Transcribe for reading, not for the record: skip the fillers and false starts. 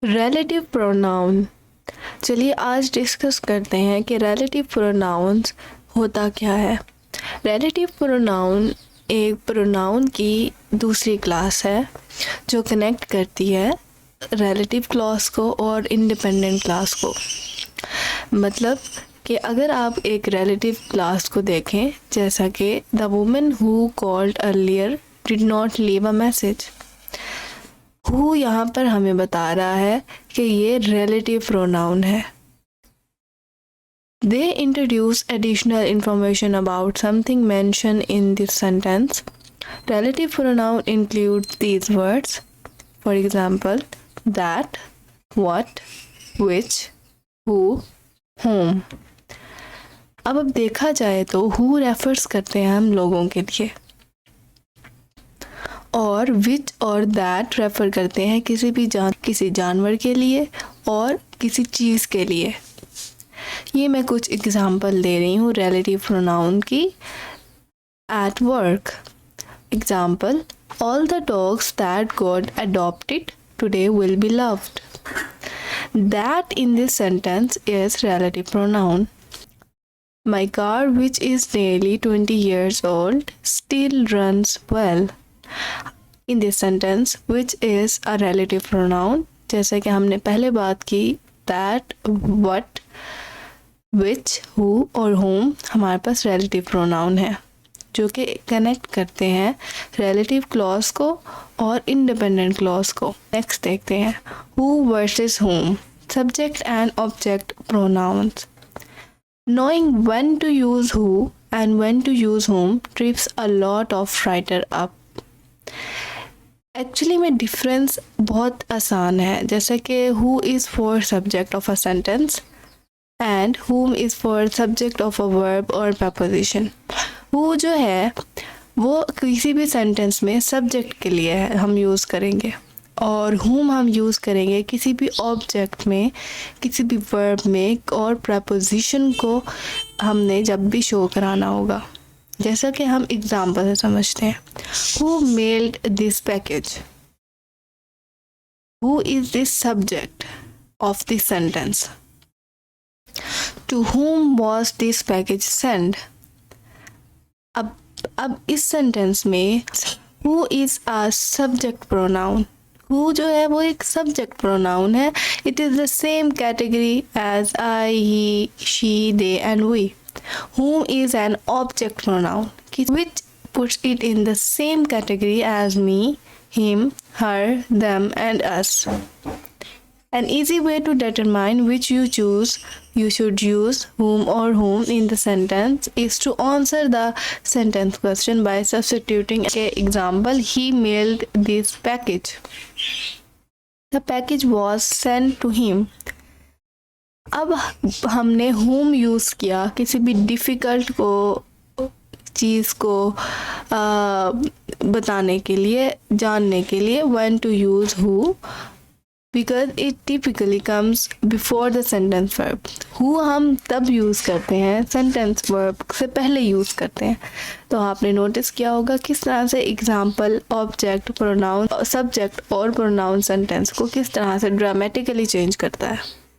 Relative pronoun. चलिए आज discuss करते हैं कि रिलेटिव प्रोनाउंस होता क्या है। रिलेटिव प्रोनाउन एक प्रोनाउन की दूसरी क्लास है जो कनेक्ट करती है रिलेटिव क्लॉज को और इंडिपेंडेंट क्लास को। मतलब कि अगर आप एक रिलेटिव क्लास को देखें, जैसा कि the woman who called earlier did not leave a message. Who यहाँ पर हमें बता रहा है कि ये रिलेटिव प्रोनाउन है। They introduce additional information about something mentioned in this sentence. Relative pronoun includes these words. For example, that, what, which, who, whom. अब देखा जाए तो who रेफर्स करते हैं हम लोगों के लिए, और which और that रेफर करते हैं किसी जानवर के लिए और किसी चीज़ के लिए। ये मैं कुछ एग्जांपल दे रही हूँ रिलेटिव प्रोनाउन की। At work, example, all the dogs that got adopted today will be loved. That in this sentence is relative pronoun. My car, which is nearly 20 years old, still runs well. In this sentence, which is a relative pronoun, जैसे कि हमने पहले बात की, that, what, which, who और whom हमारे पास relative pronoun है जो कि कनेक्ट करते हैं relative clause को और independent clause को। नेक्स्ट देखते हैं who versus whom, subject and object pronouns. Knowing when to use who and when to use whom trips a lot of writer up. Actually में डिफरेंस बहुत आसान है, जैसे कि who is for subject of a sentence and whom is for subject of a verb or preposition. who जो है वो किसी भी सेंटेंस में सब्जेक्ट के लिए है, हम यूज़ करेंगे, और whom हम यूज़ करेंगे किसी भी ऑब्जेक्ट में, किसी भी वर्ब में, और preposition को हमने जब भी शो कराना होगा। जैसा कि हम एग्जाम्पल से समझते हैं, who mailed this package. Who is the subject of the sentence. To whom was this package sent. अब इस सेंटेंस में who is a subject pronoun. who जो है वो एक subject pronoun है. It is the same category as I, he, she, they and we. Whom is an object pronoun which puts it in the same category as me, him, her, them and us. An easy way to determine which you should use whom or whom in the sentence is to answer the sentence question by substituting a example, he mailed this package. The package was sent to him. अब हमने whom use किया किसी भी difficult चीज़ को बताने के लिए, जानने के लिए। when to use who because it typically comes before the sentence verb. who हम तब यूज़ करते हैं sentence verb से पहले यूज़ करते हैं। तो आपने नोटिस किया होगा किस तरह से एग्जाम्पल, ऑब्जेक्ट, प्रोनाउन, सब्जेक्ट और प्रोनाउन सेंटेंस को किस तरह से ड्रामेटिकली चेंज करता है।